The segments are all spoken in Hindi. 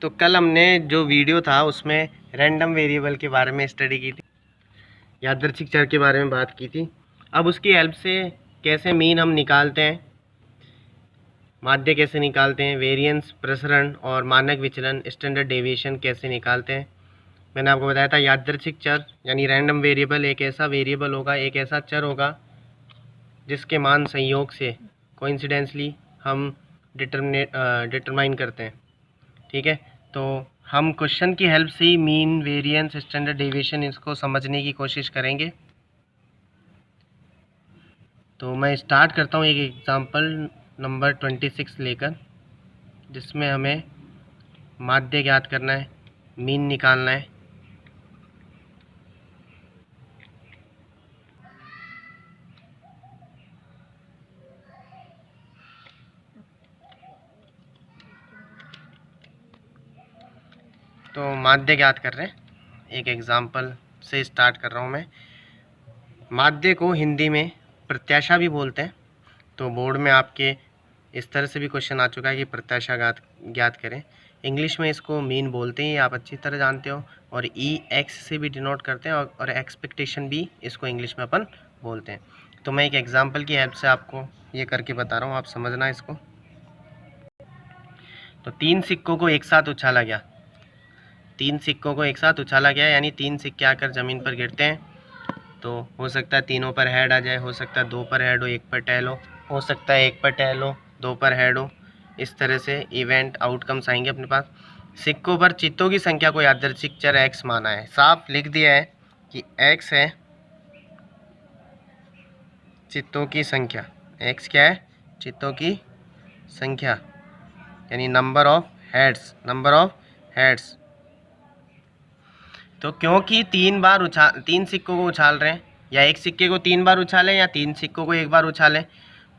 तो कल हमने जो वीडियो था उसमें रैंडम वेरिएबल के बारे में स्टडी की थी, यादृच्छिक चर के बारे में बात की थी। अब उसकी हेल्प से कैसे मीन हम निकालते हैं, माध्य कैसे निकालते हैं, वेरिएंस, प्रसरण और मानक विचलन स्टैंडर्ड डेविएशन कैसे निकालते हैं। मैंने आपको बताया था यादृच्छिक चर यानी रैंडम वेरिएबल एक ऐसा वेरिएबल होगा, एक ऐसा चर होगा जिसके मान संयोग से कोइंसिडेंसली हम डिटरमाइन करते हैं। ठीक है, तो हम क्वेश्चन की हेल्प से ही मीन, वेरिएंस, स्टैंडर्ड डेविएशन इसको समझने की कोशिश करेंगे। तो मैं स्टार्ट करता हूँ एक एग्जांपल नंबर 26 लेकर, जिसमें हमें माध्य ज्ञात करना है, मीन निकालना है। तो माध्य ज्ञात कर रहे हैं, एक एग्जांपल से स्टार्ट कर रहा हूँ मैं। माध्य को हिंदी में प्रत्याशा भी बोलते हैं। तो बोर्ड में आपके इस तरह से भी क्वेश्चन आ चुका है कि प्रत्याशा ज्ञात करें। इंग्लिश में इसको मीन बोलते हैं, आप अच्छी तरह जानते हो, और EX से भी डिनोट करते हैं, और एक्सपेक्टेशन भी इसको इंग्लिश में अपन बोलते हैं। तो मैं एक एग्जांपल की हेल्प से आपको ये करके बता रहा हूँ, आप समझना इसको। तो 3 सिक्कों को एक साथ उछाला गया, 3 सिक्कों को एक साथ उछाला गया यानी 3 सिक्के आकर ज़मीन पर गिरते हैं। तो हो सकता है तीनों पर हेड आ जाए, हो सकता है 2 पर हेड हो, 1 पर टेल हो सकता है 1 पर टेल हो, 2 पर हेड हो। इस तरह से इवेंट आउटकम्स आएंगे अपने पास। सिक्कों पर चित्तों की संख्या को यादृच्छिक चर x माना है। साफ लिख दिया है कि x है चित्तों की संख्या। x क्या है? चित्तों की संख्या, यानी नंबर ऑफ हेड्स। तो क्योंकि 3 सिक्कों को उछाल रहे हैं, या एक सिक्के को 3 बार उछालें या 3 सिक्कों को 1 बार उछालें,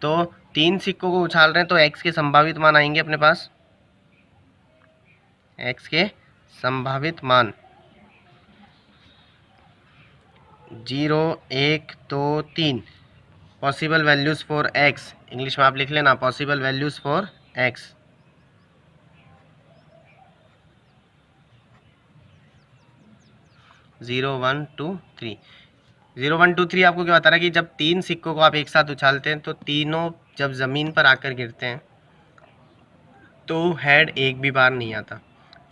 तो 3 सिक्कों को उछाल रहे हैं तो x के संभावित मान आएंगे अपने पास। x के संभावित मान 0, 1, 2, 3 possible values for x। English में आप लिख लेना possible values for x। Zero one two three आपको क्या बता रहा है कि जब 3 सिक्कों को आप एक साथ उछालते हैं तो तीनों जब ज़मीन पर आकर गिरते हैं तो हेड एक भी बार नहीं आता।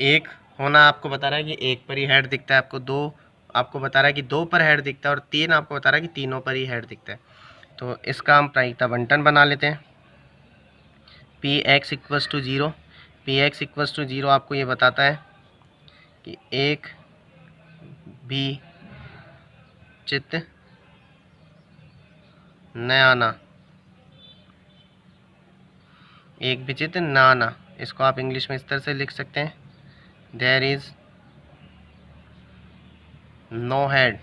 एक होना आपको बता रहा है कि 1 पर ही हेड दिखता है, आपको 2 आपको बता रहा है कि 2 पर हेड दिखता है, और 3 आपको बता रहा है कि तीनों पर ही हेड दिखता है। तो इसका हम प्रायिकता बंटन बना लेते हैं। Px equals to 0, Px equals to 0 आपको ये बताता है कि एक भी चित्त न आना, एक भी चित्त न आना। इसको आप इंग्लिश में इस तरह से लिख सकते हैं, देयर इज नो हेड।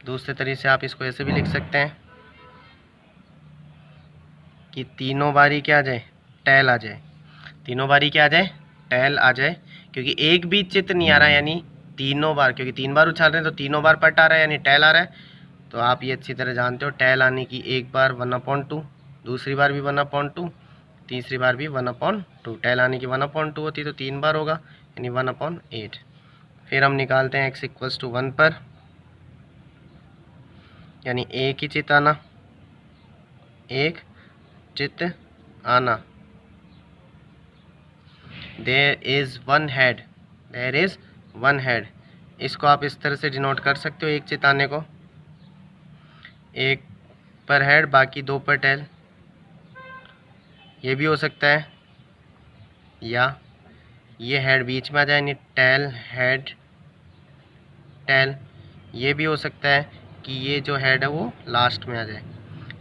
दूसरे तरीके से आप इसको ऐसे भी लिख सकते हैं कि तीनों बारी क्या आ जाए, टेल आ जाए। तीनों बारी क्या आ जाए, टेल आ जाए, क्योंकि एक भी चित्त नहीं आ रहा है, यानी तीनों बार, क्योंकि 3 बार उछाल रहे हैं तो तीनों बार पट आ रहा है यानी टेल आ रहा है। तो आप ये अच्छी तरह जानते हो, टेल आने की एक बार 1/2, दूसरी बार भी 1/2, तीसरी बार भी 1/2। टेल आने की 1/2 होती तो 3 बार होगा, यानी 1/8। फिर हम निकालते हैं x इक्वल्स टू 1 पर, यानी एक ही चित्त आना, एक चित्त आना। There is one head. इसको आप इस तरह से डिनोट कर सकते हो, एक चित्त आने को, 1 पर हेड बाकी 2 पर टेल। ये भी हो सकता है, या ये हेड बीच में आ जाए, यानी टेल हेड टेल। ये भी हो सकता है कि ये जो हेड है वो लास्ट में आ जाए।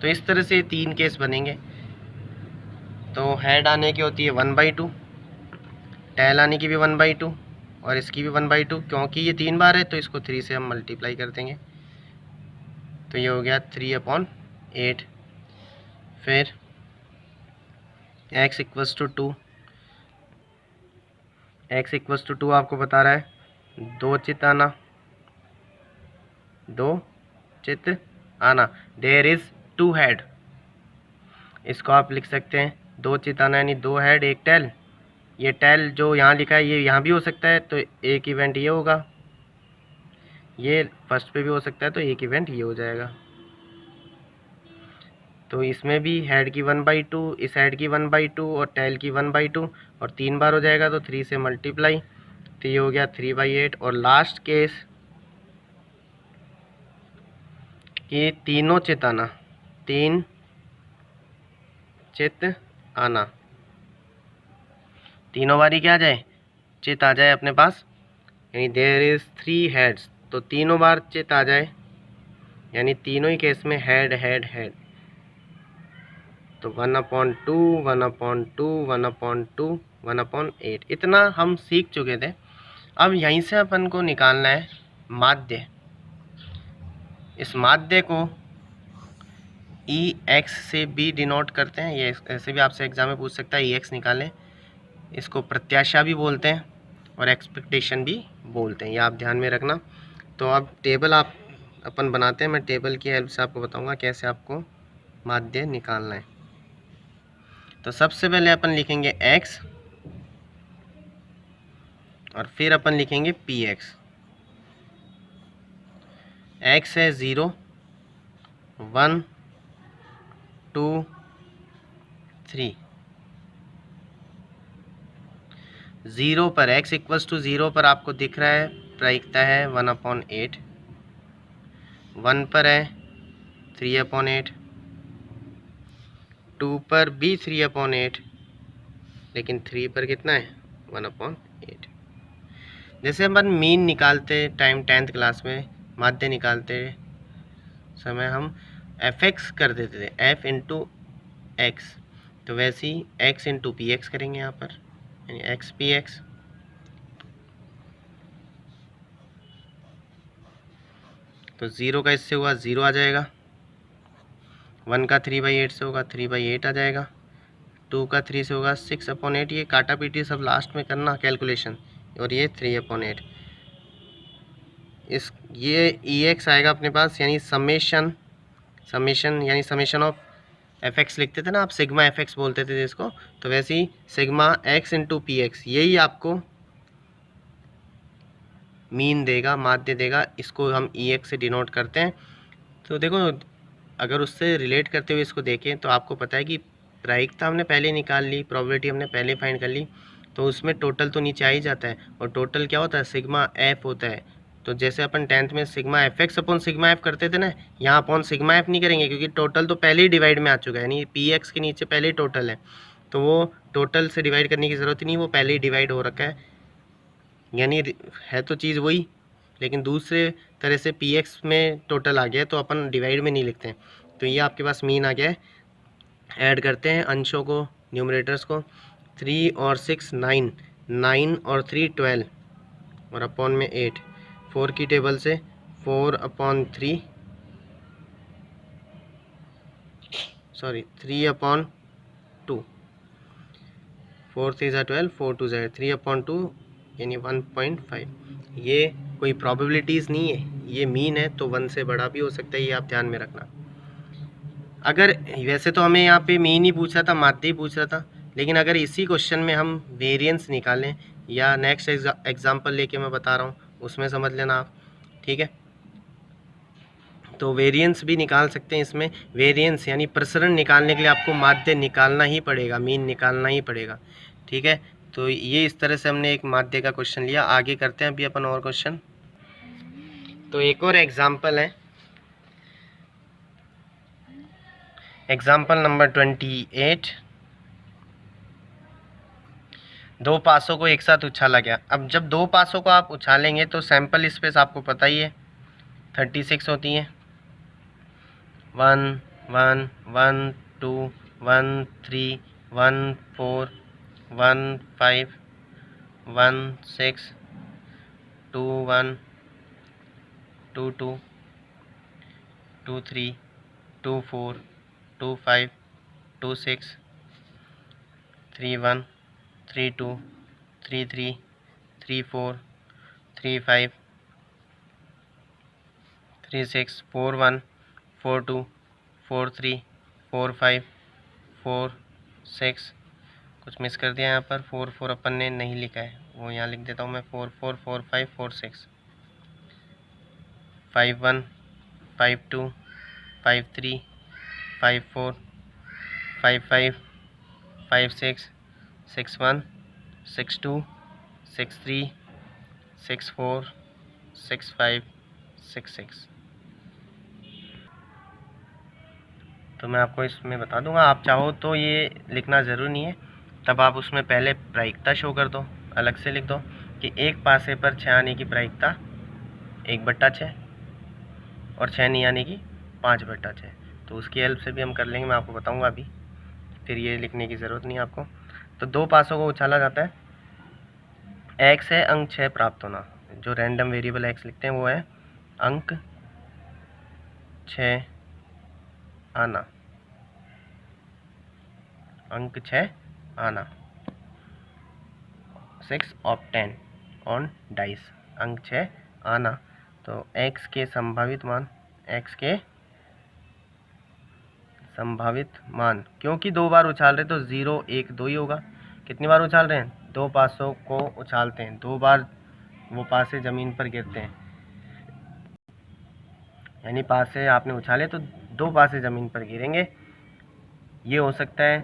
तो इस तरह से 3 केस बनेंगे। तो हेड आने की होती है 1/2, टेल आने की भी 1/2, और इसकी भी 1/2। क्योंकि ये 3 बार है तो इसको 3 से हम मल्टीप्लाई कर देंगे, तो ये हो गया 3/8। फिर x equals to 2, x equals to 2 आपको बता रहा है 2 चित्त आना, 2 चित्त आना। There is 2 head. इसको आप लिख सकते हैं 2 चित्त आना यानी 2 हेड 1 टेल, ये टेल जो यहाँ लिखा है ये यहाँ भी हो सकता है, तो एक इवेंट ये होगा, ये फर्स्ट पे भी हो सकता है, तो एक इवेंट ये हो जाएगा। तो इसमें भी हेड की 1/2, इस हेड की 1/2 और टेल की 1/2, और 3 बार हो जाएगा तो 3 से मल्टीप्लाई, तो ये हो गया 3/8। और लास्ट केस कि तीनों चित आना, 3 चित आना, तीनों बारी क्या आ जाए, चित आ जाए अपने पास, यानी देयर इज़ 3 हेड्स, तो तीनों बार चित आ जाए, यानी तीनों ही केस में हेड हेड हेड, तो 1/2 1/2 1/2 1/8, इतना हम सीख चुके थे। अब यहीं से अपन को निकालना है माध्य। इस माध्य को ई एक्स से भी डिनोट करते हैं, ये ऐसे भी आपसे एग्जाम में पूछ सकता है, ई एक्स निकालें। इसको प्रत्याशा भी बोलते हैं और एक्सपेक्टेशन भी बोलते हैं, ये आप ध्यान में रखना। तो अब टेबल आप अपन बनाते हैं, मैं टेबल की हेल्प से आपको बताऊंगा कैसे आपको माध्य निकालना है। तो सबसे पहले अपन लिखेंगे x और फिर अपन लिखेंगे पी एक्स। x है 0 1 2 3, 0 पर x इक्वल्स टू 0 पर आपको दिख रहा है प्रायिकता है 1/8, 1 पर है 3/8, 2 पर भी 3/8, लेकिन 3 पर कितना है 1/8। जैसे अपन मीन निकालते टाइम 10th क्लास में माध्य निकालते समय हम एफ एक्स कर देते थे, एफ इंटू एक्स, तो वैसे ही एक्स इंटू पी एक्स करेंगे यहाँ पर, यानी एक्स पी एक्स। तो 0 का इससे हुआ 0 आ जाएगा, 1 का 3/8 से होगा 3/8 आ जाएगा, 2 का 3 से होगा 6/8, ये काटा पीटी सब लास्ट में करना कैलकुलेशन, और ये 3/8। इस ये ई एक्स आएगा अपने पास, यानी समेशन यानी समेशन ऑफ एफ एक्स लिखते थे ना आप, सिग्मा एफ एक्स बोलते थे जिसको, तो वैसे ही sigma x into p x, यही आपको मीन देगा, माध्य देगा। इसको हम ई एक्स से डिनोट करते हैं। तो देखो, अगर उससे रिलेट करते हुए इसको देखें तो आपको पता है कि प्रायिकता हमने पहले निकाल ली, प्रोबेबिलिटी हमने पहले फाइंड कर ली, तो उसमें टोटल तो नीचे आ ही जाता है, और टोटल क्या होता है सिग्मा एफ होता है। तो जैसे अपन 10th में sigma F x upon sigma F करते थे ना, यहाँ अपॉन सिग्मा एफ नहीं करेंगे, क्योंकि टोटल तो पहले ही डिवाइड में आ चुका है, यानी पी एक्स के नीचे पहले ही टोटल है, तो वो टोटल से डिवाइड करने की ज़रूरत ही नहीं, वो पहले ही डिवाइड हो रखा है, यानी है तो चीज़ वही, लेकिन दूसरे तरह से पी एक्स में टोटल आ गया है, तो अपन डिवाइड में नहीं लिखते हैं। तो ये आपके पास मीन आ गया है। ऐड करते हैं अंशों को, न्यूमरेटर्स को, 3 और 6 9, 9 और 3 12, और अपॉन में 8, 4 की टेबल से 4/3, सॉरी 3/2, 4 3 12, 4 2 3/2, यानी 1.5। ये कोई प्रोबेबिलिटीज़ नहीं है, ये मीन है, तो 1 से बड़ा भी हो सकता है, ये आप ध्यान में रखना। अगर वैसे तो हमें यहाँ पे मीन ही पूछ रहा था, माध्य ही पूछ रहा था, लेकिन अगर इसी क्वेश्चन में हम वेरिएंस निकालें, या नेक्स्ट एग्जांपल लेके मैं बता रहा हूँ उसमें समझ लेना आप, ठीक है। तो वेरिएंस भी निकाल सकते हैं इसमें। वेरिएंस यानी प्रसरण निकालने के लिए आपको माध्य निकालना ही पड़ेगा, मीन निकालना ही पड़ेगा, ठीक है। तो ये इस तरह से हमने एक माध्य का क्वेश्चन लिया। आगे करते हैं अभी अपन और क्वेश्चन। तो एक और एग्जाम्पल है, एग्जाम्पल नंबर 28। दो पासों को एक साथ उछाला गया। अब जब दो पासों को आप उछालेंगे तो सैंपल स्पेस आपको पता ही है 36 होती है। 1 1 1 2 1 3 1 4 1 5 1 6 2 1 2 2 2 3 2 4 2 5 2 6 3 1 3 2 3 3 3 4 3 5 3 6 4 1 4 2 4 3 4 5 4 6 कुछ मिस कर दिया यहाँ पर, 4 4 अपन ने नहीं लिखा है, वो यहाँ लिख देता हूँ मैं। 4 4 4 5 4 6 5 1 5 2 5 3 5 4 5 5 5 6 6 1 6 2 6 3 6 4 6 5 6 6। तो मैं आपको इसमें बता दूंगा, आप चाहो तो ये लिखना ज़रूरी नहीं है, तब आप उसमें पहले प्रायिकता शो कर दो, अलग से लिख दो कि एक पासे पर 6 आने की प्रायिकता 1/6 और 6 नहीं आने की 5/6। तो उसकी हेल्प से भी हम कर लेंगे, मैं आपको बताऊंगा अभी, फिर ये लिखने की ज़रूरत नहीं है आपको। तो 2 पासों को उछाला जाता है, x है अंक 6 प्राप्त होना, जो रैंडम वेरिएबल x लिखते हैं वो है अंक 6 आना, अंक 6 आना, 6 ऑब्टेन ऑन डाइस, अंक 6 आना। तो x के संभावित मान, x के संभावित मान, क्योंकि 2 बार उछाल रहे तो 0 1 2 ही होगा। कितनी बार उछाल रहे हैं? 2 पासों को उछालते हैं, 2 बार वो पासे ज़मीन पर गिरते हैं, यानी पासे आपने उछाले तो 2 पासे ज़मीन पर गिरेंगे। ये हो सकता है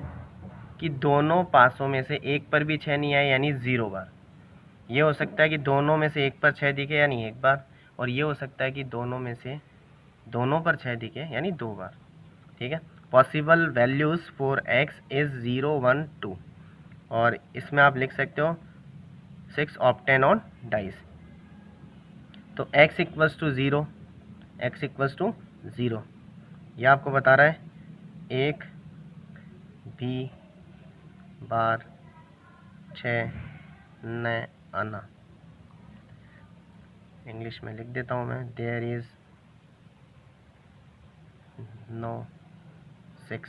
कि दोनों पासों में से एक पर भी 6 नहीं आए, यानी 0 बार। ये हो सकता है कि दोनों में से एक पर 6 दिखे, यानी 1 बार। और ये हो सकता है कि दोनों में से दोनों पर 6 दिखे, यानी 2 बार। ठीक है। Possible values for x is 0 1 2, और इसमें आप लिख सकते हो 6 ऑब्टेन ऑन डाइस। तो x equals to 0, x equals to 0, यह आपको बता रहा है एक भी बार 6 न आना। इंग्लिश में लिख देता हूँ मैं, देयर इज़ नो 6।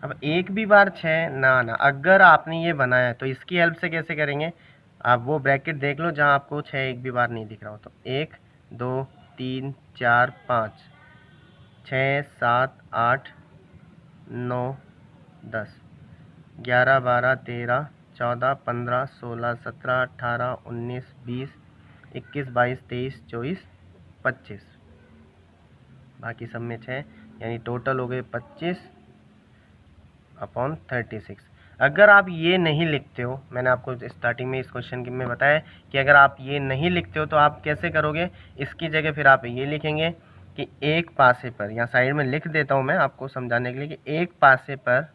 अब एक भी बार 6 ना आना, अगर आपने ये बनाया है तो इसकी हेल्प से कैसे करेंगे? आप वो ब्रैकेट देख लो जहाँ आपको 6 एक भी बार नहीं दिख रहा हो। तो 1 2 3 4 5 6 7 8 9 10 11 12 13 14 15 16 17 18 19 20 21 22 23 24 25, बाकी सब में 6, यानी टोटल हो गए 25/36। अगर आप ये नहीं लिखते हो, मैंने आपको स्टार्टिंग में इस क्वेश्चन में बताया कि अगर आप ये नहीं लिखते हो तो आप कैसे करोगे? इसकी जगह फिर आप ये लिखेंगे कि एक पासे पर, यहाँ साइड में लिख देता हूँ मैं आपको समझाने के लिए, कि एक पासे पर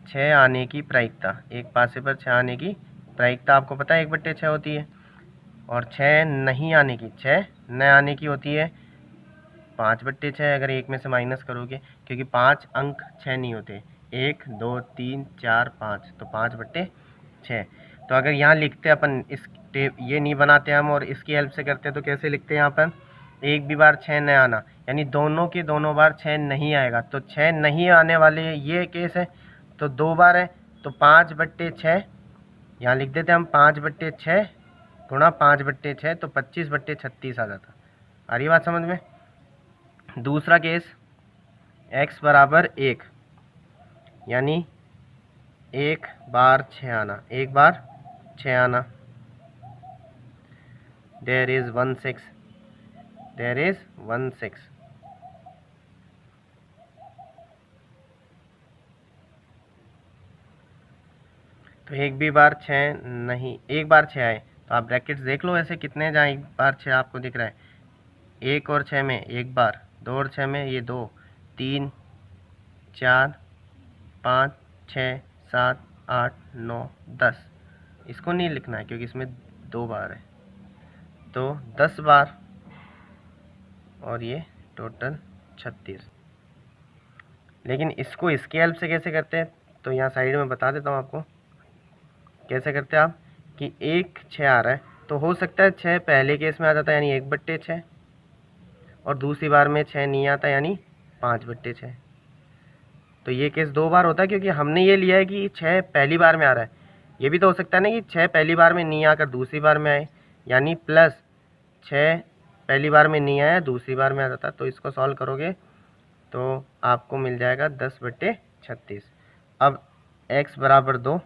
6 आने की प्रायिकता, एक पासे पर 6 आने की प्रायिकता आपको पता है 1/6 होती है, और 6 नहीं आने की, 6 न आने की होती है 5/6। अगर एक में से माइनस करोगे, क्योंकि 5 अंक 6 नहीं होते, 1 2 3 4 5, तो 5/6। तो अगर यहाँ लिखते अपन इस ये नहीं बनाते हम और इसकी हेल्प से करते हैं, तो कैसे लिखते हैं यहाँ पर? एक भी बार 6 न आना, यानी दोनों के दोनों बार 6 नहीं आएगा। तो 6 नहीं आने वाले ये केस है, तो 2 बार है, तो 5/6 यहाँ लिख देते हैं हम, 5/6 गुणा 5/6, तो 25/36 आ जाता। आ रही बात समझ में? दूसरा केस, x बराबर 1, यानी 1 बार 6 आना, 1 बार 6 आना, देयर इज़ 1 6, देयर इज़ 1 6। तो एक भी बार 6 नहीं, एक बार 6 आए, तो आप ब्रैकेट्स देख लो ऐसे कितने हैं जहाँ एक बार 6 आपको दिख रहा है। 1 और 6 में एक बार, 2 और 6 में ये 2, 3 4 5 6 7 8 9 10, इसको नहीं लिखना है क्योंकि इसमें 2 बार है, तो 10 बार, और ये टोटल 36। लेकिन इसको इसके हेल्प से कैसे करते हैं, तो यहाँ साइड में बता देता हूँ आपको कैसे करते हैं आप, कि 1 6 आ रहा है, तो हो सकता है 6 पहले केस में आ जाता है, यानी 1/6, और दूसरी बार में 6 नहीं आता, यानी 5/6। तो ये केस 2 बार होता है, क्योंकि हमने ये लिया है कि 6 पहली बार में आ रहा है। ये भी तो हो सकता है ना कि 6 पहली बार में नहीं आकर दूसरी बार में आए, यानी प्लस 6 पहली बार में नहीं आया, दूसरी बार में आ जाता। तो इसको सॉल्व करोगे तो आपको मिल जाएगा 10/36। अब x बराबर 2,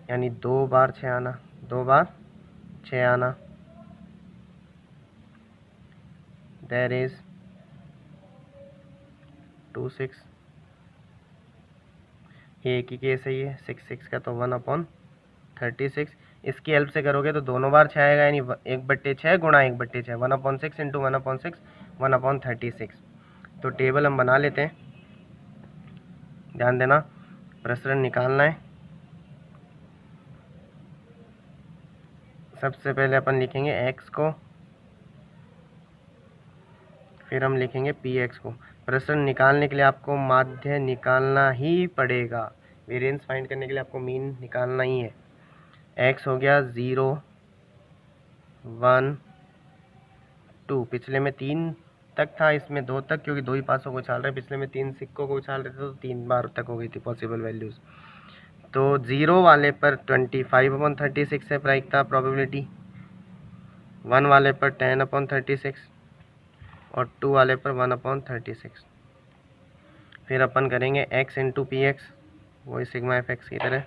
यानी 2 बार 6 आना, 2 बार 6 आना, दैट इज 26। ये एक ही केस है, ये 6 का, तो 1/36। इसकी हेल्प से करोगे तो दोनों बार 6 आएगा, यानी 1/6 गुणा 1/6, 1/6 इंटू 1/6 1/36। तो टेबल हम बना लेते हैं, ध्यान देना, प्रसरण निकालना है। सबसे पहले अपन लिखेंगे x को, फिर हम लिखेंगे px को। प्रसरण निकालने के लिए आपको माध्य निकालना ही पड़ेगा, वेरिएंस फाइंड करने के लिए आपको मीन निकालना ही है। x हो गया 0 1 2, पिछले में 3 तक था, इसमें 2 तक, क्योंकि 2 ही पासों को उछाल रहे हैं। पिछले में 3 सिक्कों को उछाल रहे थे तो 3 बार तक हो गई थी पॉसिबल वैल्यूज़। तो 0 वाले पर 25/36 है प्रायिकता, प्रोबेबिलिटी। 1 वाले पर 10/36 और 2 वाले पर 1/36। फिर अपन करेंगे x इंटू पी एक्स, वही सिग्मा एफ एक्स की तरह।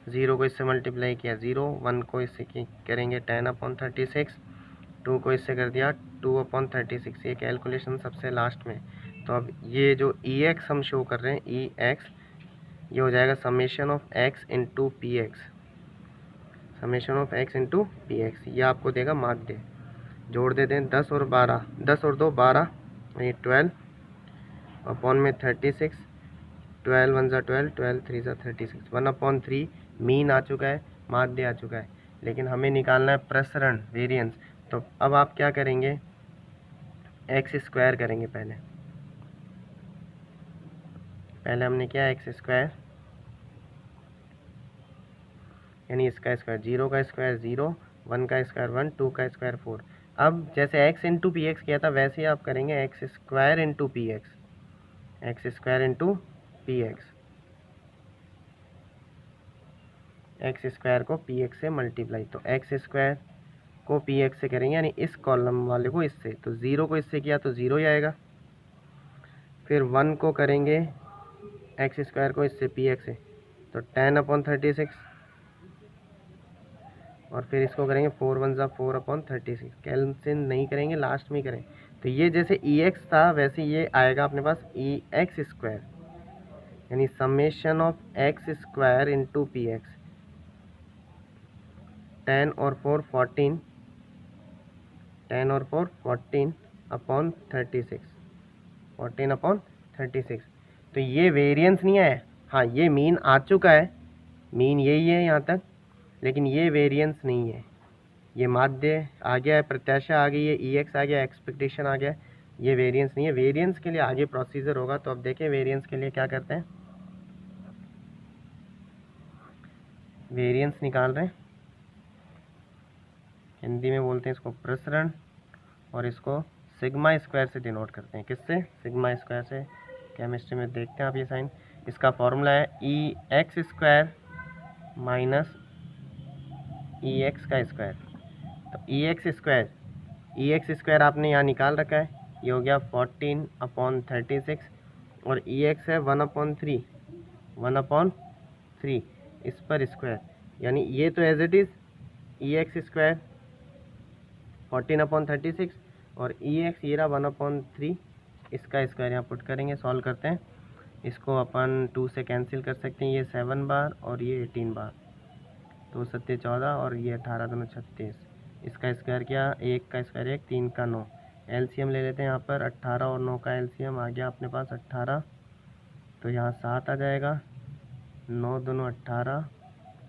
ज़ीरो को इससे मल्टीप्लाई किया 0, 1 को इससे करेंगे 10/36, 2 को इससे कर दिया 2/36। ये कैलकुलेशन सबसे लास्ट में। तो अब ये जो EX हम शो कर रहे हैं, EX, ये हो जाएगा summation of x into p x, summation of x into p x. ये आपको देगा माध्य। जोड़ देते हैं 10 और 12, 10 और 2 12, ये 12 अपॉन में 36, 12 1 12, 12 3 36, 1/3 मीन आ चुका है, माध्य आ चुका है। लेकिन हमें निकालना है प्रसरण, वेरिएंस। तो अब आप क्या करेंगे, एक्स स्क्वायर करेंगे। पहले हमने किया एक्स स्क्वायर, यानी इसका स्क्वायर, 0 का स्क्वायर 0, 1 का स्क्वायर 1, 2 का स्क्वायर 4। अब जैसे x इंटू पी एक्स किया था वैसे ही आप करेंगे x square into p x, x square into p x. X square को पी एक्स से मल्टीप्लाई, तो एक्स स्क्वायर को पी एक्स से करेंगे, यानी इस कॉलम वाले को इससे, तो 0 को इससे किया तो 0 ही आएगा। फिर 1 को करेंगे एक्स स्क्वायर को इससे पी एक्स से, तो 10/36, और फिर इसको करेंगे 4 1 4/36। कैंसिल नहीं करेंगे, लास्ट में ही करें। तो ये जैसे EX था वैसे ये आएगा अपने पास EX स्क्वायर, यानी summation of x square into p x. 10 और 4 14, 10 और 4 14/36, 14/36। तो ये वेरिएंस नहीं है, हाँ ये मीन आ चुका है, मीन यही है यहाँ तक, लेकिन ये वेरिएंस नहीं है। ये माध्य आ गया है, प्रत्याशा आ गई है, EX आ गया, एक्सपेक्टेशन आ गया, ये वेरिएंस नहीं है। वेरिएंस के लिए आगे प्रोसीजर होगा। तो अब देखें वेरिएंस के लिए क्या करते हैं, वेरिएंस निकाल रहे हैं, हिंदी में बोलते हैं इसको प्रसरण, और इसको सिग्मा स्क्वायर से डिनोट करते हैं। किससे, सिग्मा स्क्वायर से। केमिस्ट्री में देखते हैं आप ये साइन। इसका फॉर्मूला है EX स्क्वायर माइनस EX का स्क्वायर। तो EX स्क्वायर आपने यहाँ निकाल रखा है, ये हो गया 14/36, और EX है 1/3, इस पर स्क्वायर, यानी ये तो as it is EX square 14/36, और EX ये रहा 1/3, इसका स्क्वायर यहाँ पुट करेंगे, सॉल्व करते हैं। इसको अपन 2 से कैंसिल कर सकते हैं, ये 7 बार और ये 18 बार, 2 7 14 और ये 18 2 36। इसका स्क्वायर किया, 1 का स्क्वायर 1, 3 का 9, एलसीएम ले लेते हैं यहाँ पर। 18 और 9 का एलसीएम आ गया अपने पास 18, तो यहाँ 7 आ जाएगा, 9 2 18,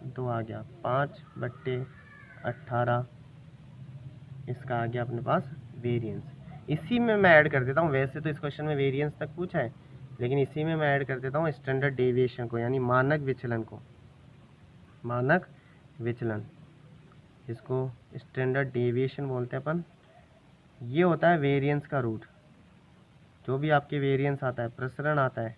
2 आ गया 5/18। इसका आ गया अपने पास वेरिएंस। इसी में मैं ऐड कर देता हूँ, वैसे तो इस क्वेश्चन में वेरिएंस तक पूछा है, लेकिन इसी में मैं ऐड कर देता हूँ स्टैंडर्ड डेविएशन को, यानी मानक विचलन को, मानक विचलन, इसको स्टैंडर्ड डेविएशन बोलते हैं अपन। ये होता है वेरिएंस का रूट। जो भी आपके वेरिएंस आता है, प्रसरण आता है,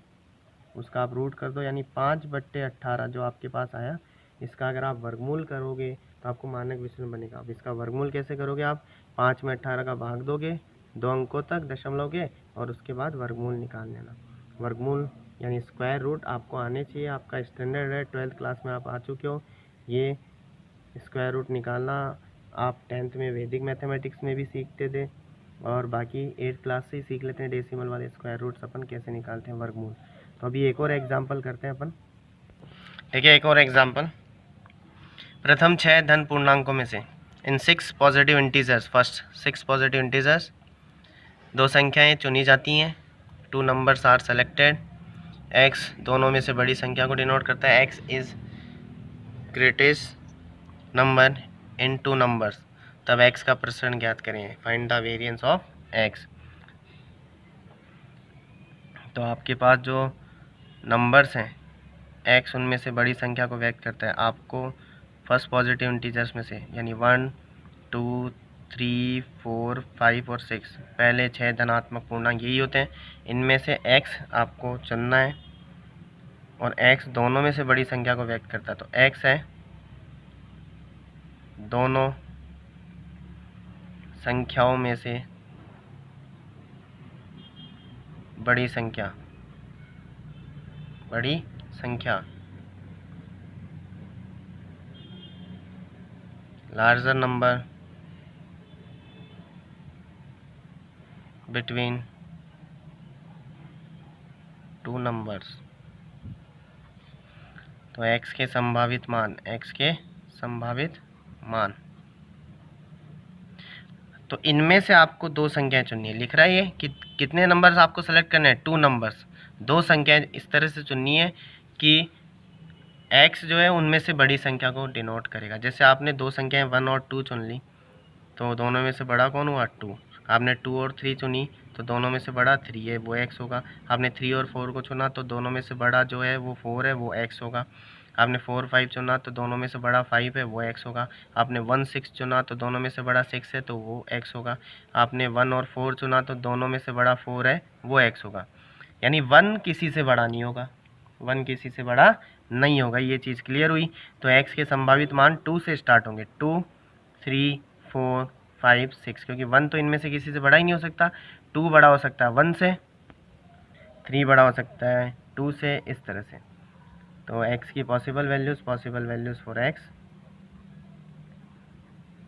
उसका आप रूट कर दो, यानी 5/18 जो आपके पास आया, इसका अगर आप वर्गमूल करोगे तो आपको मानक विचलन बनेगा। अब इसका वर्गमूल कैसे करोगे आप, 5 में 18 का भाग दोगे 2 अंकों तक दशमलव के, और उसके बाद वर्गमूल निकाल लेना। वर्गमूल यानी स्क्वायर रूट आपको आने चाहिए, आपका स्टैंडर्ड है, 12th क्लास में आप आ चुके हो। ये स्क्वायर रूट निकालना आप 10th में वैदिक मैथमेटिक्स में भी सीखते थे, और बाकी 8th क्लास से ही सीख लेते हैं डेसिमल वाले स्क्वायर रूट्स अपन कैसे निकालते हैं, वर्गमूल। तो अभी एक और एग्जाम्पल करते हैं अपन। ठीक है, एक और एग्जाम्पल। प्रथम 6 धन पूर्णांकों में से इन 6 positive integers, first 6 positive integers, 2 संख्याएं चुनी जाती हैं। 2 नंबर्स आर सेलेक्टेड। x दोनों में से बड़ी संख्या को डिनोट करता है। x is greatest number in 2 numbers. तब x का प्रसरण ज्ञात करें, find the variance of x। तो आपके पास जो नंबर्स हैं x उनमें से बड़ी संख्या को व्यक्त करता है। आपको फर्स्ट पॉजिटिव इंटीजर्स में से यानी 1 2 3 4 5 और 6 पहले 6 धनात्मक पूर्णांक यही होते हैं। इनमें से x आपको चुनना है, और x दोनों में से बड़ी संख्या को व्यक्त करता है। तो x है दोनों संख्याओं में से बड़ी संख्या, बड़ी संख्या, लार्जर नंबर बिटवीन 2 नंबर्स। तो x के संभावित मान, x के संभावित मान। तो इनमें से आपको 2 संख्याएं चुननी है। लिख रहा है ये कि कितने नंबर्स आपको सेलेक्ट करने हैं, 2 नंबर्स। 2 संख्याएं इस तरह से चुननी है कि x जो है उनमें से बड़ी संख्या को डिनोट करेगा। जैसे आपने 2 संख्याएं 1 और 2 चुन ली, तो दोनों में से बड़ा कौन हुआ, 2। आपने 2 और 3 चुनी, तो दोनों में से बड़ा 3 है, वो x होगा। आपने 3 और 4 को चुना, तो दोनों में से बड़ा जो है वो 4 है, वो x होगा। आपने 4 5 चुना, तो दोनों में से बड़ा 5 है, वो x होगा। आपने 1 6 चुना, तो दोनों में से बड़ा 6 है, तो वो x होगा। आपने 1 और 4 चुना, तो दोनों में से बड़ा 4 है, वो x होगा। यानी 1 किसी से बड़ा नहीं होगा, 1 किसी से बड़ा नहीं होगा। ये चीज़ क्लियर हुई। तो x के संभावित मान 2 से स्टार्ट होंगे, 2 3 4 5 6, क्योंकि 1 तो इनमें से किसी से बड़ा ही नहीं हो सकता। 2 बड़ा हो सकता है 1 से, 3 बड़ा हो सकता है 2 से, इस तरह से। तो x की possible values for x,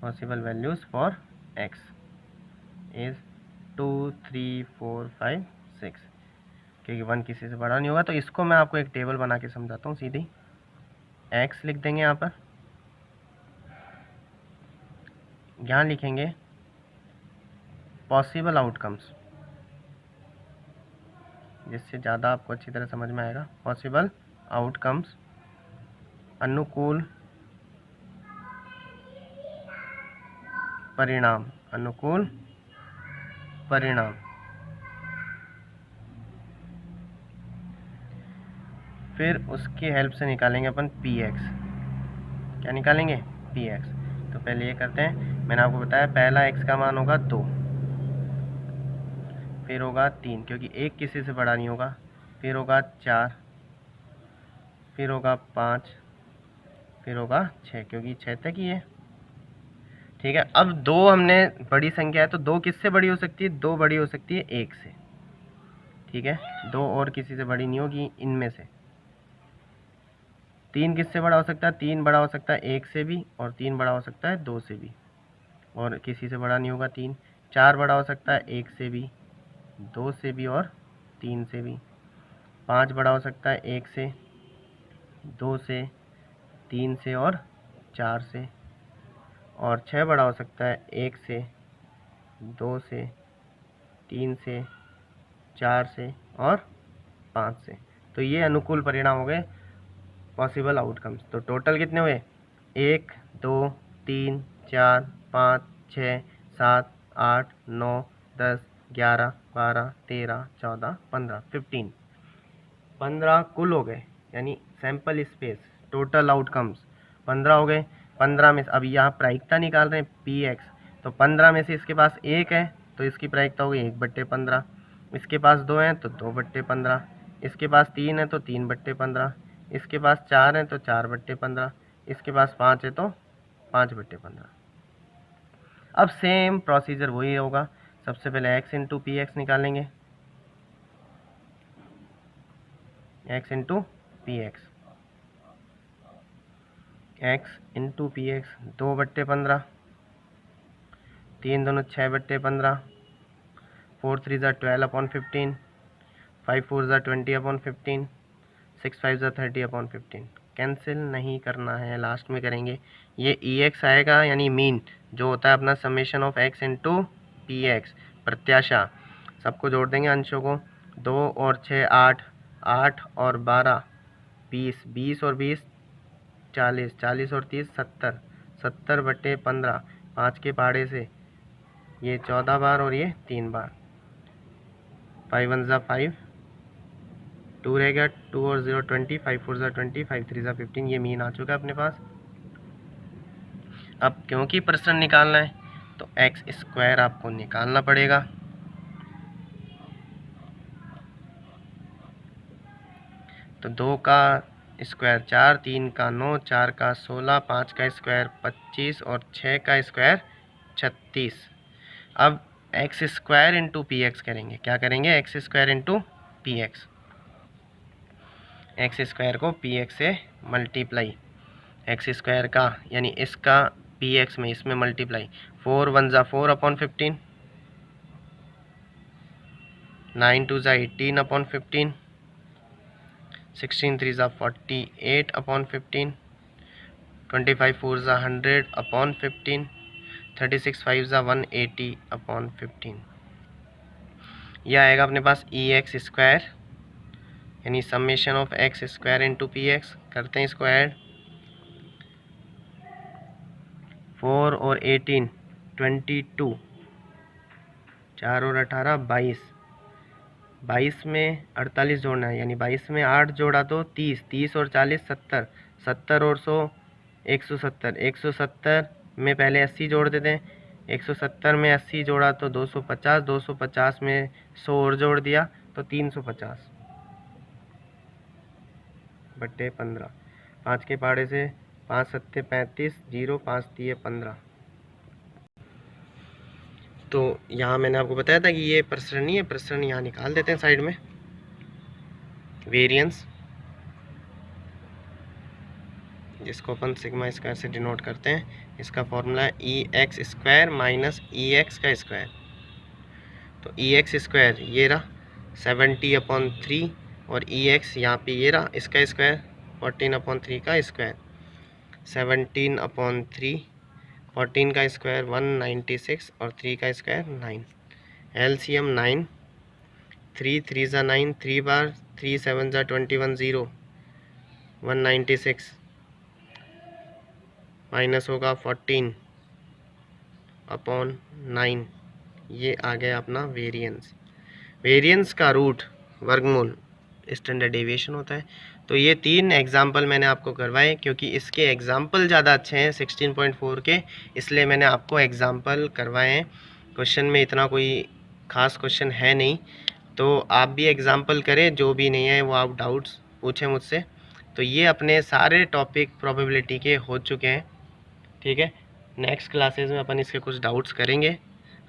possible values for x is 2 3 4 5 6, क्योंकि 1 किसी से बड़ा नहीं होगा। तो इसको मैं आपको एक टेबल बना के समझाता हूँ सीधी। x लिख देंगे यहाँ पर, यहाँ लिखेंगे पॉसिबल आउटकम्स, जिससे ज़्यादा आपको अच्छी तरह समझ में आएगा। पॉसिबल आउटकम्स, अनुकूल परिणाम, अनुकूल परिणाम। फिर उसकी हेल्प से निकालेंगे अपन px। क्या निकालेंगे, px। तो पहले ये करते हैं, मैंने आपको बताया पहला x का मान होगा 2, फिर होगा 3, क्योंकि 1 किसी से बड़ा नहीं होगा, फिर होगा 4, फिर होगा 5, फिर होगा 6, क्योंकि 6 तक ही है। ठीक है, अब 2 हमने बड़ी संख्या है, तो 2 किससे बड़ी हो सकती है, 2 बड़ी हो सकती है 1 से। ठीक है, 2 और किसी से बड़ी नहीं होगी इनमें से। 3 किससे बड़ा हो सकता है, 3 बड़ा हो सकता है 1 से भी, और 3 बड़ा हो सकता है 2 से भी, और किसी से बड़ा नहीं होगा 3। 4 बड़ा हो सकता है 1 से भी, 2 से भी, और 3 से भी। 5 बड़ा हो सकता है 1 से, 2 से, 3 से, और 4 से। और 6 बड़ा हो सकता है 1 से, 2 से, 3 से, 4 से, और 5 से। तो ये अनुकूल परिणाम हो गए, पॉसिबल आउटकम्स। तो टोटल कितने हुए, 1 2 3 4 5 6 7 8 9 10 11 12 13 14 15 15 कुल हो गए, यानी सैंपल स्पेस, टोटल आउटकम्स 15 हो गए। 15 में अब यहाँ प्रायिकता निकाल रहे हैं px, तो 15 में से इसके पास 1 है, तो इसकी प्रायिकता हो गई 1/15। इसके पास 2 हैं, तो 2/15। इसके पास 3 है तो 3/15, इसके पास 4 है तो 4/15, इसके पास 5 है तो 5/15। अब सेम प्रोसीजर वही होगा, सबसे पहले x इंटू पी एक्स निकालेंगे, x into p x, x into p x 2/15, 3 दोनों 6/15, 4 3 ज़ा 12/15, 5 4 ज़ा 20/15, 6 5 ज़ा 30/15। कैंसिल नहीं करना है, लास्ट में करेंगे। ये ई एक्स आएगा, यानी मीन जो होता है अपना summation of x into p x, प्रत्याशा। सबको जोड़ देंगे अंशों को, 2 और 6 8, 8 और 12 20, 20 और 20 40, 40 और 30 70, 70/15, 5 के पहाड़े से ये 14 बार और ये 3 बार, 5 1 ज़ा 5, 2 रह गया, 2 और 0 20, 5 4 ज़ा 20, 5 3 ज़ा 15। ये मीन आ चुका है अपने पास। अब क्योंकि प्रश्न निकालना है तो एक्स स्क्वायर आपको निकालना पड़ेगा। तो 2 का स्क्वायर 4, 3 का 9, 4 का 16, 5 का स्क्वायर 25 और 6 का स्क्वायर 36। अब x square into p x करेंगे। क्या करेंगे? X square into p x, x square को पी एक्स से मल्टीप्लाई, एक्स स्क्वायर का यानी इसका पी एक्स में इसमें मल्टीप्लाई, 4 1 ज़ा 4/15, 9 2 ज़ा 18/15, 16 3 ज़ा 48/15, 25 4 ज़ा 100/15, 36 5 ज़ा 180/15। यह आएगा अपने पास ई एक्स स्क्वायर, यानी summation of x square into p x. करते हैं इसको ऐड, 4 और 18 22, 4 और 18 22, 22 में 48 जोड़ना है, यानी 22 में 8 जोड़ा तो 30, 30 और 40 70, 70 और 100 170, 170 में पहले 80 जोड़ देते हैं, 170 में 80 जोड़ा तो 250, 250 में 100 और जोड़ दिया तो 350/15, 5 के पहाड़े से 5 7 35, 0 5 3 15। तो यहाँ मैंने आपको बताया था कि ये प्रसरण नहीं है, प्रसरण यहाँ निकाल देते हैं साइड में। वेरिएंस जिसको अपन सिग्मा स्क्वायर से डिनोट करते हैं, इसका फॉर्मूला है ई एक्स स्क्वायर माइनस ई एक्स का स्क्वायर। तो ई एक्स स्क्वायर ये रहा 70/3 और ई एक्स यहाँ पे ये रहा इसका स्क्वायर 14/3 का स्क्वायर, 17/3, 14 का स्क्वायर 196 और 3 का स्क्वायर 9। एलसीएम 9, 3 3 ज़ा 9, 3 बार, 3 7 ज़ा 21 0, 196 माइनस होगा 14/9। ये आ गया अपना वेरिएंस। वेरिएंस का रूट वर्गमूल स्टैंडर्ड डेविएशन होता है। तो ये 3 एग्जाम्पल मैंने आपको करवाए, क्योंकि इसके एग्जाम्पल ज़्यादा अच्छे हैं 16.4 के, इसलिए मैंने आपको एग्जाम्पल करवाए हैं। क्वेश्चन में इतना कोई ख़ास क्वेश्चन है नहीं, तो आप भी एग्जाम्पल करें, जो भी नहीं है वो आप डाउट्स पूछें मुझसे। तो ये अपने सारे टॉपिक प्रोबेबिलिटी के हो चुके हैं, ठीक है। नेक्स्ट क्लासेस में अपन इसके कुछ डाउट्स करेंगे।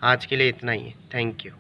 आज के लिए इतना ही है, थैंक यू।